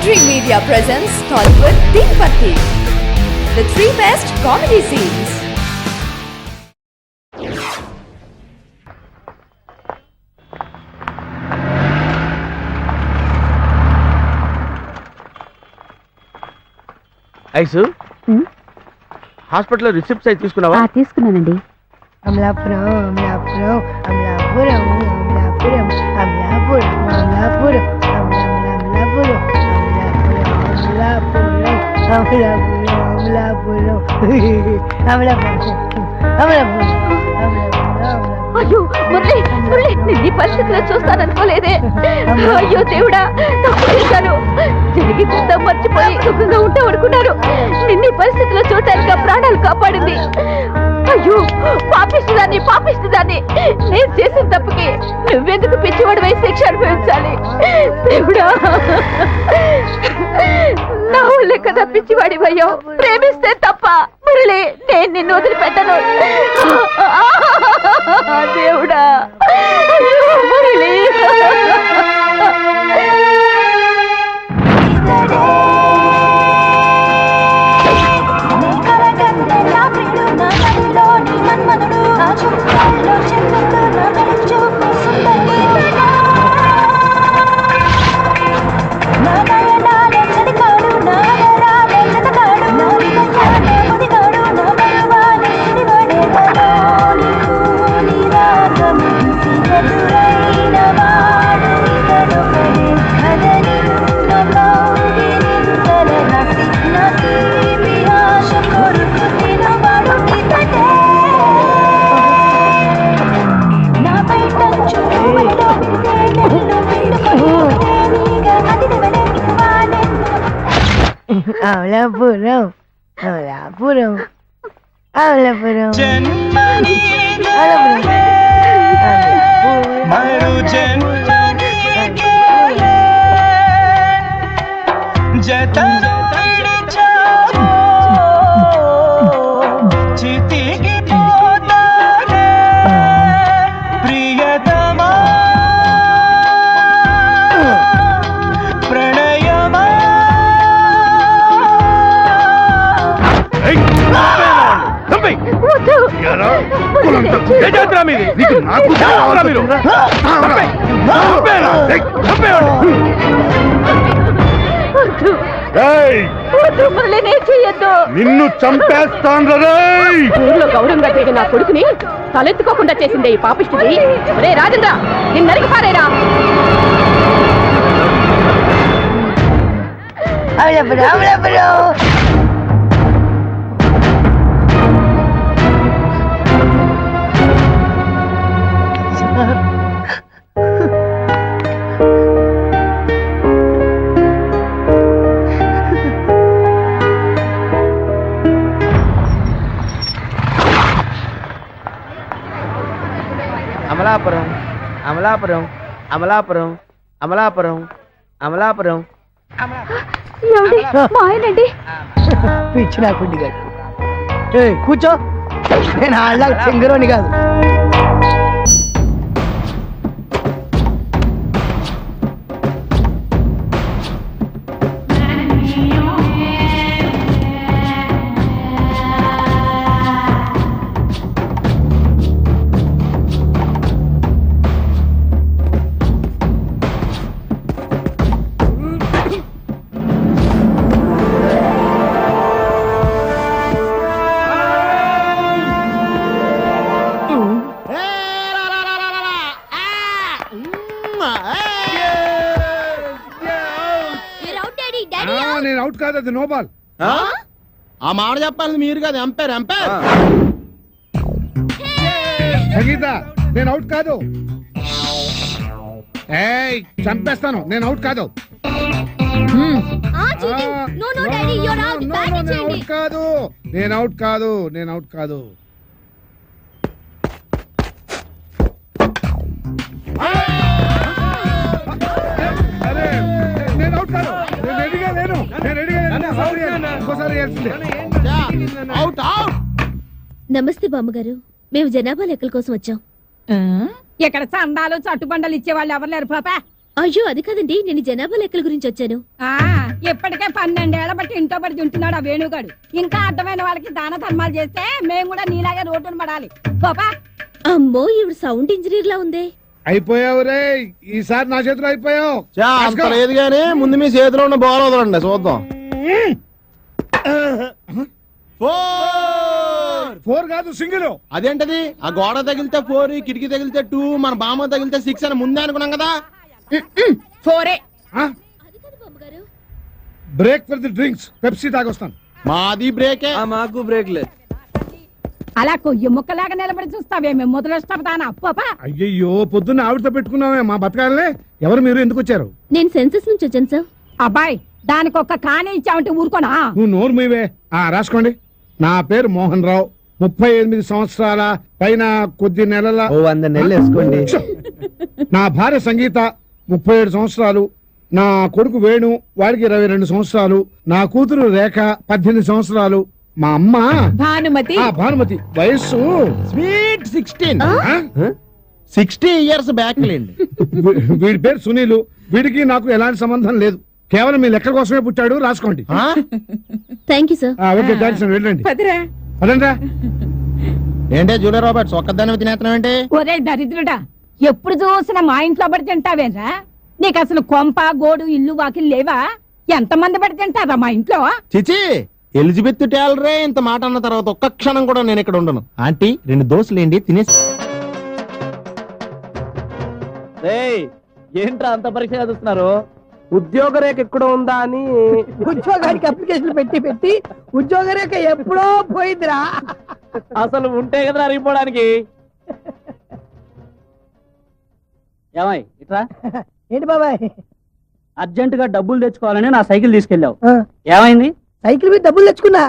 Dream Media presents Tollywood Deepati, the three best comedy scenes. Ice హాస్పిటల్లో receipts అయి తీసుకున్నావా? తీసుకున్నానండి. అమలాపురం అమలాపురం అమలాపురం అమలాపురం అమలాపురం అమలాపురం అమలాపురం అమలాపురం అమలాపురం అయ్యో మురళి మురళి నిన్ను పరిస్థితిలో చూస్తాననుకోలేదే. అయ్యో దేవుడా తప్పు చేశాను. జరిగి కొంత మర్చిపోయి సుఖంగా ఉంటావు అనుకున్నారు. నిన్ను పరిస్థితిలో చూడటానికి ప్రాణాలు కాపాడింది. అయ్యో పాపిస్తుందాన్ని పాపిస్తుందాన్ని. నేను చేసిన తప్పుకి నువ్వెందుకు పిచ్చివాడు వై శిక్ష అనుభవించాలి? దేవుడా నా ఊళ్ళే కదా పిచ్చివాడి భయం. ప్రేమిస్తే తప్ప మురళి నేను నిన్ను వదిలిపెట్టను. దేవుడా మురళి అమలాపురం అమలాపురం అమలాపురం నిన్ను చంపేస్తాను. ఊర్లో గౌరవంగా తిరిగి నా కొడుకుని తలెత్తుకోకుండా చేసిందే ఈ పాపిష్టిది. రే రాజేంద్ర నిన్ను నరికి పారేరా. అమలాపురం అమలాపురం అమలాపురం అమలాపురం అమలాపురం అమలాపురం అమలాపురం మా ఆయనండి. పిచ్చి నాకుండి గారు కూర్చో. నేను ఆళ్ళ చెంగరోని కాదు. నేను అవుట్ కాదు, అది నో బాల్. ఆ మాట చెప్పాలి మీరు కాదు, ఎంపైర్ ఎంపైర్. సంగీత నేను అవుట్ కాదు. ఏయ్ చంపేస్తాను, నేను అవుట్ కాదు. అవుట్ కాదు, నేను అవుట్ కాదు, నేను అవుట్ కాదు. అరే నేను అవుట్ కాదు, నేను రెడీగా లేను, నేను రెడీగా లేను. ఇంకోసారి అవుట్ అవుట్. నమస్తే బామ్మగారు, మేము జనాభా లెక్కల కోసం వచ్చాం. ఇక్కడ చందాలు చట్టుబండలు ఇచ్చే వాళ్ళు ఎవరు లేరు పాప. అయ్యో అది కాదండి, నేను జనాభా లెక్కల గురించి వచ్చాను. ఇప్పటికే 12 ఏళ్ల బట్టి ఇంట్లో పడి తింటున్నాడు ఆ వేణుగాడు. ఇంకా అర్థమైన వాళ్ళకి దాన ధర్మాలు చేస్తే మేము కూడా నీలాగే రోడ్డును పడాలి. బాబా అమ్మో, ఇవి సౌండ్ ఇంజనీర్ లా ఉంది. అయిపోయావు రే, ఈసారి నా చేతిలో అయిపోయావు. అంత లేదు గానీ ముందు మీ చేతిలో ఉన్న బాల్ వదలండి చూద్దాం. 4 కాదు, సింగిల్. అదేంటది? ఆ గోడ తగిలితే 4, కిటికీ తగిలితే 2, మన బామ్మ తగిలితే 6 అని ముందే అనుకున్నాం కదా. 4 break for the drinks. Pepsi తాగొస్తాను. మాది బ్రేకే. మాకు బ్రేక్ లేదు. అలా కొయ్యి ముక్కలాగా నిలబడి చూస్తావేమే మొదలెస్తాను అప్పపా. అయ్యయ్యో, పొద్దున్న ఆవిడతో పెట్టుకున్నామే మా బతకాలనే. ఎవరు మీరు, ఎందుకు వచ్చారు? నేను సెన్సస్ నుంచి వచ్చాను సార్. అబ్బాయి దానికి ఒక్క కానే ఇచ్చావంటే ఊరుకోనా? నువ్వు నోరు మీవే. రాసుకోండి. నా పేరు మోహన్ రావు, 38 సంవత్సరాల పైన కొద్ది నెలల. 100 నెలలు వేసుకోండి. నా భార్య సంగీత, 37 సంవత్సరాలు. నా కొడుకు వేణు, వాడికి 22 సంవత్సరాలు. నా కూతురు రేఖ, 18 సంవత్సరాలు. మా అమ్మ భానుమతి. భానుమతి వయస్సు స్వీట్ 16. ఆ? 60 ఇయర్స్ బ్యాక్ లేండి. వీడి పేరు సునీలు. వీడికి నాకు ఎలాంటి సంబంధం లేదు. కేవలం మీ లెక్క కోసమే పుట్టాడు. రాసుకోండి. Thank you sir. Okay, thanks. వెళ్ళండి. పదిరా పదండ్రా. ఏంటే జూలియా రాబర్ట్స్ ఒక్కదాన్ని తినేస్తున్నావు ఏంటి? ఒరే దరిద్రుడా, ఎప్పుడు చూసినా మా ఇంట్లో పడి తింటావేరా? నీకు అసలు కొంప గోడు ఇల్లు వాకిలు లేవా? ఎంతమంది పడి తింటారా మా ఇంట్లో? చిచి, ఎలిజబెత్ టేలరే ఇంత మాట అన్న తర్వాత ఒక్క క్షణం కూడా నేను ఇక్కడ ఉండను. ఆంటీ 2 దోశలేండి తినేసి. ఏంట్రా అంత పరీక్ష చదువుతున్నారు? ఉద్యోగ రేఖ ఎక్కడ ఉందా అని. ఉద్యోగానికి అప్లికేషన్ పెట్టి పెట్టి ఉద్యోగ రేఖ ఎప్పుడో పోయిందిరా. అసలు ఉంటే కదా అరిగిపోవడానికి. ఏమై ఇట్రా. ఏంటి బాబాయ్? అర్జెంట్ గా డబ్బులు తెచ్చుకోవాలని నా సైకిల్ తీసుకెళ్ళావు. ఆ, ఏమైంది? సైకిల్ మీద డబ్బులు తెచ్చుకున్నా.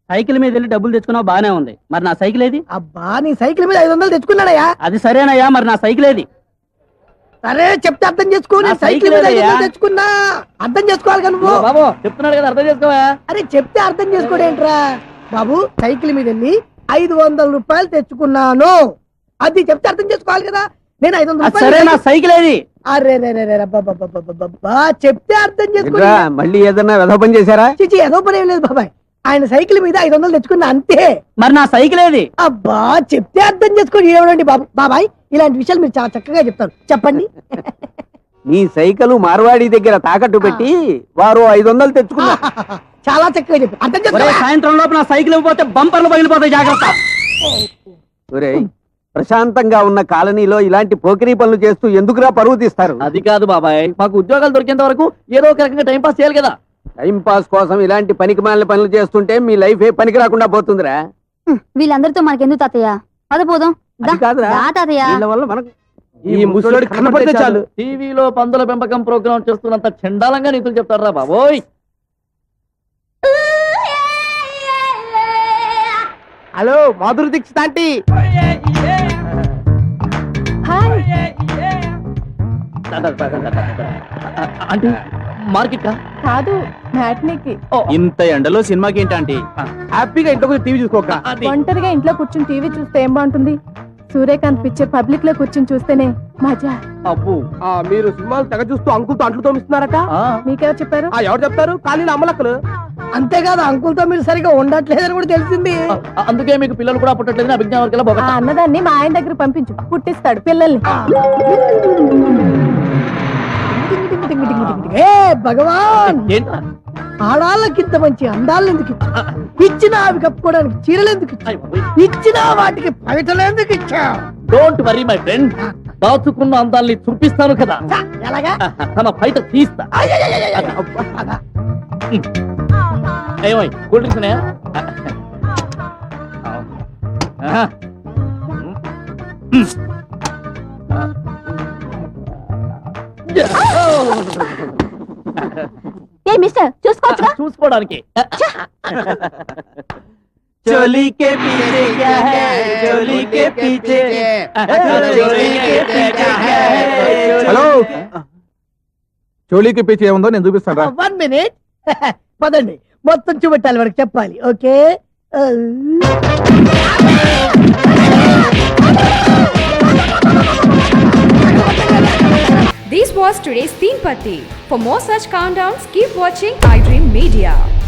సైకిల్ మీద వెళ్ళి డబ్బులు తెచ్చుకున్నావు, బానే ఉంది. మరి నా సైకిల్ ఏది? అబ్బా, నీ సైకిల్ మీద 500 తెచ్చుకున్నాడయ్యా. అది సరేనయ్యా, మరి నా సైకిల్ ఏది? సరే చెప్తే అర్థం చేసుకో. నా నేను సైకిల్ మీద సైకిల్ 500 తెచ్చుకున్నా. అర్థం చేసుకోవాలి కదా నువ్వు. బాబు చెప్తున్నాడు కదా, అర్థం చేసుకోవా? అరే చెప్తే అర్థం చేసుకోడేంట్రా బాబు. సైకిల్ మీద వెళ్ళి 500 రూపాయలు తెచ్చుకున్నాను. అది చెప్తే అర్థం చేసుకోవాలి కదా. నేను 500 సరే, నా రూపాయలు. సైకిల్ ఏది? అరే రే రే రే అబ్బబ్బబ్బబ్బబ్బబ్బా, చెప్తే అర్థం చేసుకో. మళ్ళీ ఏదన్నా వెధ పని చేశారా? చిచి, ఏదో పని ఏం లేదు బాబాయ్. ఆయన సైకిల్ మీద 500 తెచ్చుకున్నా అంతే. మరి నా సైకిల్ ఏది? అబ్బా, చెప్తే అర్థం చేసుకోండి. ఏమండి బాబు బాబాయ్, ఇలాంటి విషయాలు మీరు చాలా చక్కగా చెప్తారు. చెప్పండి. నీ సైకిల్ మార్వాడి దగ్గర తాకట్టు పెట్టి వారు 500 తెచ్చుకున్నా. చాలా చక్కగా చెప్పారు. అర్థం ఒరేయ్, చేసుకో. సాయంత్రం లోపు నా సైకిల్ ఇవ్వకపోతే బంపర్లు పగిలిపోతాయి, జాగ్రత్త. ఒరేయ్, ప్రశాంతంగా ఉన్న కాలనీలో ఇలాంటి పోకిరీ పనులు చేస్తూ ఎందుకురా పరువు తీస్తారు? అది కాదు బాబాయ్, మాకు ఉద్యోగాలు దొరికేంత వరకు ఏదో ఒక రకంగా టైం పాస్ చేయాలి కదా. టైం పాస్ కోసం ఇలాంటి పనికి మాలిన పనులు చేస్తుంటే మీ లైఫ్ ఏ పనికి రాకుండా పోతుందిరా. వీళ్ళందరితో మనకెందుకు తాతయ్య? పద పోదాం. అది కాదురా, తాతయ్య. వీళ్ళ వల్ల మనకు ఈ ముసలోడి కనపడితే చాలు టీవీలో పందుల పెంపకం ప్రోగ్రామ్ చేస్తున్నంత చండాలంగా నీతులు చెప్తారా బాబోయ్. Hello Madhuri Dixit aunty. అంటే మార్కెట్ కాదు, మ్యాట్నీకి. ఇంత ఎండలో సినిమాకి ఏంటంటే హ్యాపీగా ఇంట్లో టీవీ చూసుకోక. ఒంటరిగా ఇంట్లో కూర్చుని టీవీ చూస్తే ఏం బాగుంటుంది? సూర్యకాంత్ పిక్చర్ పబ్లిక్ లో కూర్చుని చూస్తేనే మజా. అబ్బు, మీరు సినిమాలు తెగ చూస్తూ అంకుల్తో అంట్లు తోమిస్తున్నారట. మీకెవరు చెప్పారు? ఎవరు చెప్తారు? కానీ అమ్మలక్కలు. అంతేకాదు, అంకుల్తో మీరు సరిగా ఉండట్లేదని కూడా తెలిసింది. అందుకే మీకు పిల్లలు కూడా పుట్టట్లేదు. అభిజ్ఞాన వర్గంలో ఆ బొగట. అన్నదాన్ని మా ఆయన దగ్గర పంపించు, పుట్టిస్తాడు పిల్లల్ని. ఏ భగవాన్, ఏంట్రా? ఆడాళ్ళకింత మంచి అందాలు ఎందుకు ఇచ్చా? ఇచ్చిన అవి కప్పుకోవడానికి చీరలు ఎందుకు ఇచ్చా? ఇచ్చిన వాటికి పవిటలు ఎందుకు ఇచ్చా? డోంట్ వరీ మై ఫ్రెండ్, దాచుకున్న అందాల్ని చూపిస్తాను కదా. ఎలాగా? తన బయట తీస్తా. ఏమై కూల్ డ్రింక్స్ ఉన్నాయా? ఏ మిస్టర్, చూసుకోవచ్చుగా. చూసుకోవడానికి चोली के पीछे क्या है? चोली के पीछे चोली के पीछे क्या है? హలో, చోళీకి పిచ్చి ఏముందో నేను చూపిస్తాను. 1 minute. పదండి, మొత్తం చూపెట్టాలి వరకు చెప్పాలి. Okay. These This was today's Teen Patti. For more such countdowns, keep watching iDream Media.